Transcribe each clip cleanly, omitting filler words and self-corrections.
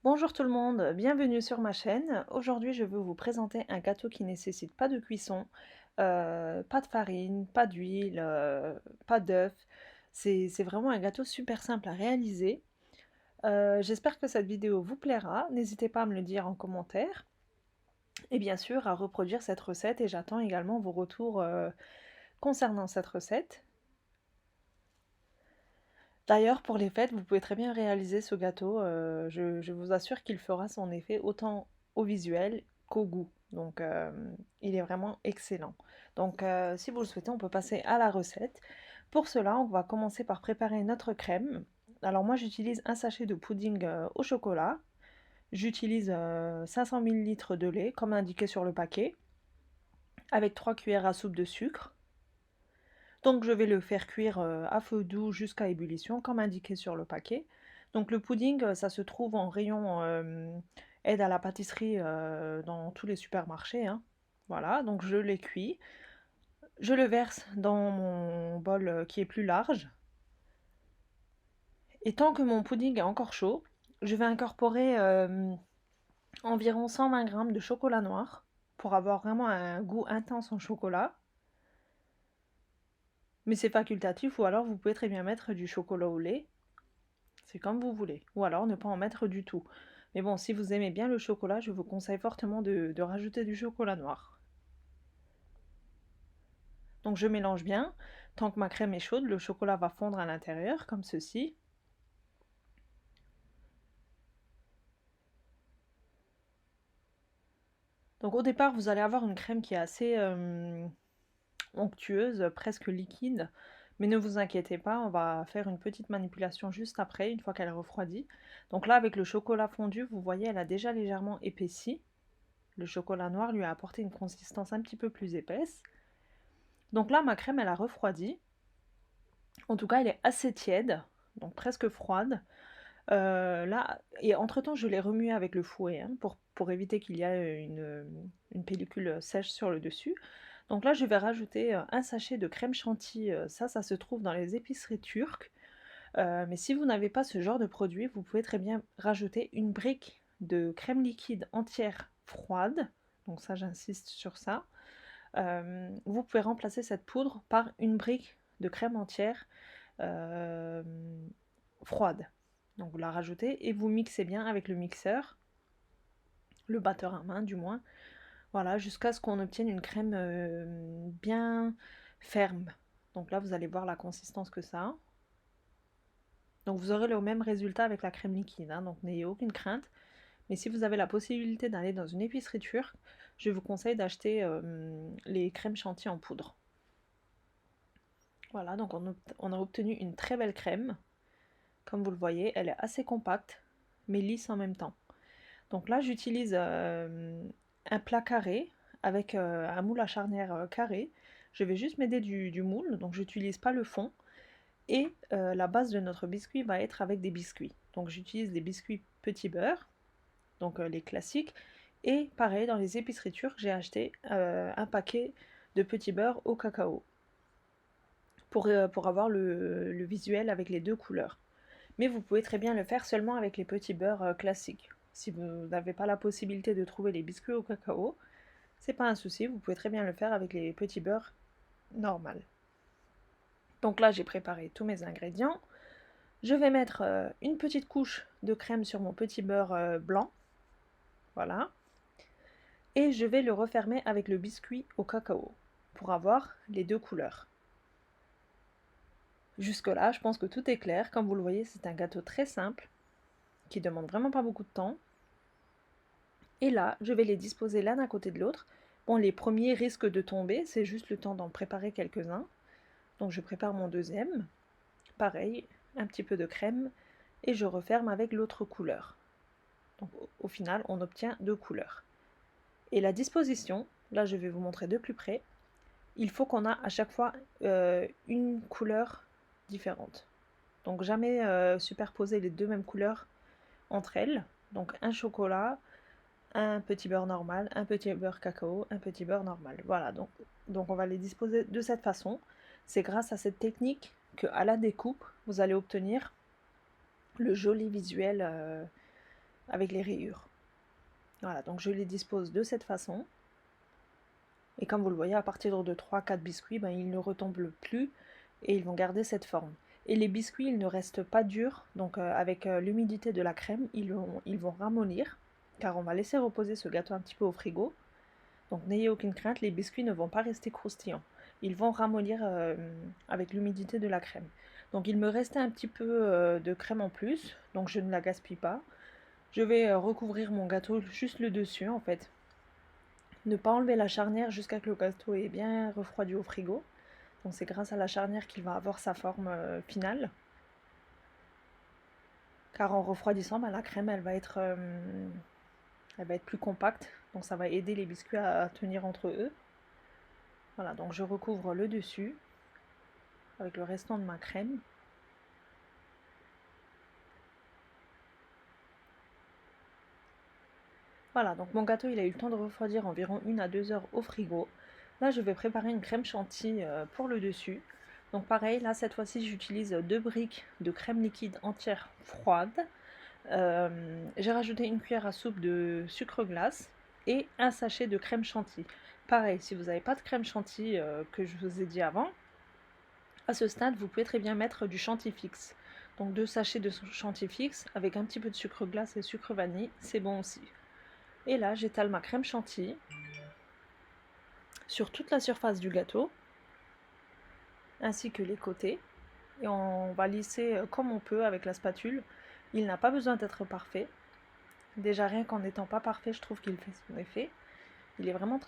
Bonjour tout le monde, bienvenue sur ma chaîne. Aujourd'hui, je veux vous présenter un gâteau qui nécessite pas de cuisson, pas de farine, pas d'huile, pas d'œuf. C'est vraiment un gâteau super simple à réaliser. J'espère que cette vidéo vous plaira. N'hésitez pas à me le dire en commentaire et bien sûr à reproduire cette recette et j'attends également vos retours concernant cette recette. D'ailleurs, pour les fêtes, vous pouvez très bien réaliser ce gâteau. Je vous assure qu'il fera son effet autant au visuel qu'au goût. Donc, il est vraiment excellent. Donc, si vous le souhaitez, on peut passer à la recette. Pour cela, on va commencer par préparer notre crème. Alors moi, j'utilise un sachet de pudding au chocolat. J'utilise 500 ml de lait, comme indiqué sur le paquet, avec 3 cuillères à soupe de sucre. Donc je vais le faire cuire à feu doux jusqu'à ébullition, comme indiqué sur le paquet. Donc le pudding, ça se trouve en rayon aide à la pâtisserie dans tous les supermarchés, hein. Voilà, donc je l'ai cuit. Je le verse dans mon bol qui est plus large. Et tant que mon pudding est encore chaud, je vais incorporer environ 120 g de chocolat noir pour avoir vraiment un goût intense en chocolat. Mais c'est facultatif ou alors vous pouvez très bien mettre du chocolat au lait. C'est comme vous voulez. Ou alors ne pas en mettre du tout. Mais bon, si vous aimez bien le chocolat, je vous conseille fortement de rajouter du chocolat noir. Donc je mélange bien. Tant que ma crème est chaude, le chocolat va fondre à l'intérieur, comme ceci. Donc au départ, vous allez avoir une crème qui est assez onctueuse, presque liquide. Mais ne vous inquiétez pas, on va faire une petite manipulation juste après, une fois qu'elle est refroidie. Donc là, avec le chocolat fondu, vous voyez, elle a déjà légèrement épaissi. Le chocolat noir lui a apporté une consistance un petit peu plus épaisse. Donc là, ma crème, elle a refroidi. En tout cas, elle est assez tiède, donc presque froide. Là, et entre-temps, je l'ai remuée avec le fouet hein, pour éviter qu'il y ait une pellicule sèche sur le dessus. Donc là, je vais rajouter un sachet de crème chantilly. Ça se trouve dans les épiceries turques. Mais si vous n'avez pas ce genre de produit, vous pouvez très bien rajouter une brique de crème liquide entière froide. Donc ça, j'insiste sur ça. Vous pouvez remplacer cette poudre par une brique de crème entière froide. Donc vous la rajoutez et vous mixez bien avec le mixeur, le batteur à main du moins, voilà, jusqu'à ce qu'on obtienne une crème bien ferme. Donc là vous allez voir la consistance que ça a. Donc vous aurez le même résultat avec la crème liquide, hein, donc n'ayez aucune crainte. Mais si vous avez la possibilité d'aller dans une épicerie turque, je vous conseille d'acheter les crèmes chantilly en poudre. Voilà, donc on a obtenu une très belle crème. Comme vous le voyez, elle est assez compacte, mais lisse en même temps. Donc là, j'utilise un plat carré avec un moule à charnière carré. Je vais juste m'aider du moule, donc j'utilise pas le fond. Et la base de notre biscuit va être avec des biscuits. Donc j'utilise des biscuits petit beurre, donc les classiques. Et pareil, dans les épiceries turques, j'ai acheté un paquet de petits beurre au cacao pour avoir le visuel avec les deux couleurs. Mais vous pouvez très bien le faire seulement avec les petits beurres classiques. Si vous n'avez pas la possibilité de trouver les biscuits au cacao, c'est pas un souci, vous pouvez très bien le faire avec les petits beurres normaux. Donc là, j'ai préparé tous mes ingrédients. Je vais mettre une petite couche de crème sur mon petit beurre blanc. Voilà. Et je vais le refermer avec le biscuit au cacao pour avoir les deux couleurs. Jusque là, je pense que tout est clair. Comme vous le voyez, c'est un gâteau très simple qui demande vraiment pas beaucoup de temps. Et là, je vais les disposer l'un à côté de l'autre. Bon, les premiers risquent de tomber, c'est juste le temps d'en préparer quelques-uns. Donc je prépare mon deuxième. Pareil, un petit peu de crème et je referme avec l'autre couleur. Donc au final, on obtient deux couleurs. Et la disposition, là je vais vous montrer de plus près. Il faut qu'on a à chaque fois une couleur différente. Donc jamais superposer les deux mêmes couleurs entre elles. Donc un chocolat, un petit beurre normal, un petit beurre cacao, un petit beurre normal. Voilà, donc on va les disposer de cette façon. C'est grâce à cette technique qu'à la découpe, vous allez obtenir le joli visuel avec les rayures. Voilà, donc je les dispose de cette façon. Et comme vous le voyez, à partir de 3-4 biscuits, ben, ils ne retombent plus et ils vont garder cette forme. Et les biscuits, ils ne restent pas durs, donc avec l'humidité de la crème, ils vont ramollir, car on va laisser reposer ce gâteau un petit peu au frigo. Donc n'ayez aucune crainte, les biscuits ne vont pas rester croustillants. Ils vont ramollir avec l'humidité de la crème. Donc il me restait un petit peu de crème en plus, donc je ne la gaspille pas. Je vais recouvrir mon gâteau juste le dessus en fait. Ne pas enlever la charnière jusqu'à ce que le gâteau est bien refroidi au frigo. Donc c'est grâce à la charnière qu'il va avoir sa forme finale. Car en refroidissant, ben, la crème elle va être plus compacte. Donc ça va aider les biscuits à tenir entre eux. Voilà, donc je recouvre le dessus avec le restant de ma crème. Voilà, donc mon gâteau il a eu le temps de refroidir environ 1 à 2 heures au frigo. Là je vais préparer une crème chantilly pour le dessus. Donc pareil, là cette fois-ci j'utilise 2 briques de crème liquide entière froide. J'ai rajouté une cuillère à soupe de sucre glace et un sachet de crème chantilly. Pareil, si vous n'avez pas de crème chantilly que je vous ai dit avant, à ce stade vous pouvez très bien mettre du chantilly fixe. Donc 2 sachets de chantilly fixe avec un petit peu de sucre glace et sucre vanille, c'est bon aussi. Et là, j'étale ma crème chantilly sur toute la surface du gâteau, ainsi que les côtés. Et on va lisser comme on peut avec la spatule. Il n'a pas besoin d'être parfait. Déjà, rien qu'en n'étant pas parfait, je trouve qu'il fait son effet. Il est vraiment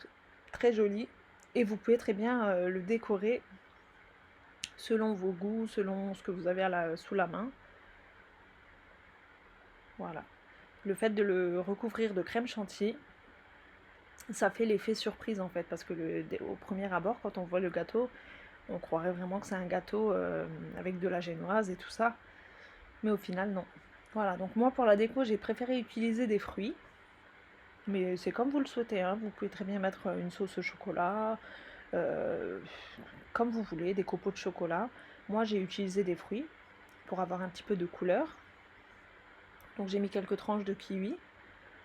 très joli. Et vous pouvez très bien le décorer selon vos goûts, selon ce que vous avez sous la main. Voilà. Le fait de le recouvrir de crème chantilly, ça fait l'effet surprise en fait, parce que au premier abord, quand on voit le gâteau, on croirait vraiment que c'est un gâteau avec de la génoise et tout ça, mais au final non. Voilà, donc moi pour la déco j'ai préféré utiliser des fruits, mais c'est comme vous le souhaitez, hein. Vous pouvez très bien mettre une sauce au chocolat, comme vous voulez, des copeaux de chocolat. Moi j'ai utilisé des fruits pour avoir un petit peu de couleur, donc j'ai mis quelques tranches de kiwi.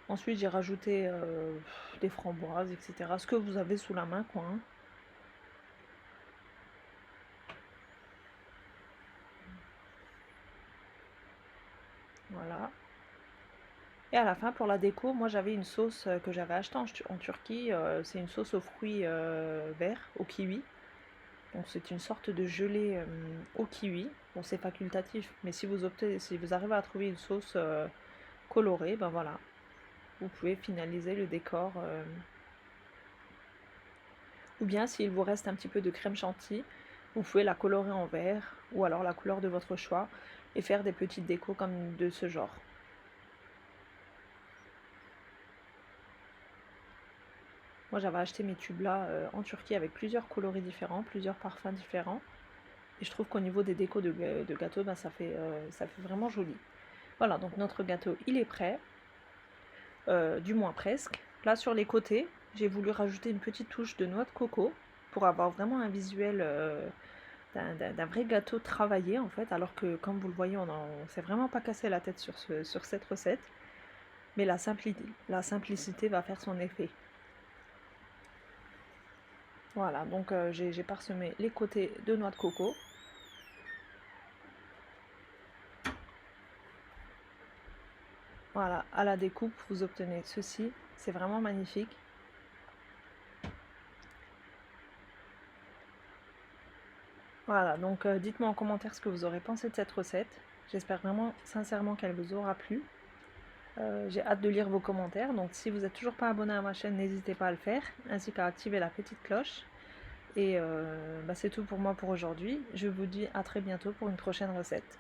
Ensuite j'ai rajouté des framboises, etc. Ce que vous avez sous la main quoi, hein. Voilà. Et à la fin, pour la déco, moi j'avais une sauce que j'avais achetée en Turquie. C'est une sauce aux fruits verts, au kiwi. Donc c'est une sorte de gelée au kiwi. Bon, c'est facultatif, mais si vous optez, si vous arrivez à trouver une sauce colorée, ben voilà, vous pouvez finaliser le décor. Ou bien s'il vous reste un petit peu de crème chantilly, vous pouvez la colorer en vert ou alors la couleur de votre choix et faire des petites décos comme de ce genre. Moi j'avais acheté mes tubes là en Turquie avec plusieurs coloris différents, plusieurs parfums différents. Et je trouve qu'au niveau des décos de gâteau, ben, ça fait vraiment joli. Voilà, donc notre gâteau il est prêt, du moins presque. Là sur les côtés, j'ai voulu rajouter une petite touche de noix de coco pour avoir vraiment un visuel d'un vrai gâteau travaillé en fait, alors que comme vous le voyez, on s'est vraiment pas cassé la tête sur cette recette. Mais la simplicité va faire son effet. Voilà, donc j'ai parsemé les côtés de noix de coco. Voilà, à la découpe, vous obtenez ceci. C'est vraiment magnifique. Voilà, donc dites-moi en commentaire ce que vous aurez pensé de cette recette. J'espère vraiment sincèrement qu'elle vous aura plu. J'ai hâte de lire vos commentaires, donc si vous n'êtes toujours pas abonné à ma chaîne, n'hésitez pas à le faire, ainsi qu'à activer la petite cloche. Et bah, c'est tout pour moi pour aujourd'hui. Je vous dis à très bientôt pour une prochaine recette.